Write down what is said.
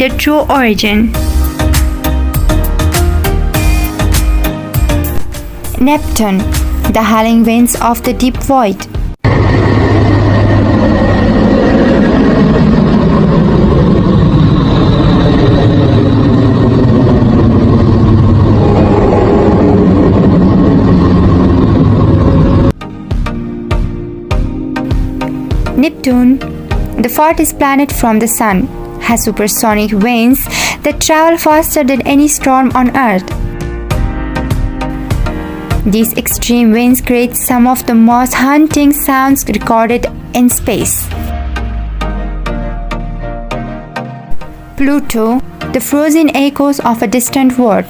the true origin. Neptune, the howling winds of the deep void. Neptune, the farthest planet from the Sun, has supersonic winds that travel faster than any storm on Earth. These extreme winds create some of the most haunting sounds recorded in space. Pluto, the frozen echoes of a distant world.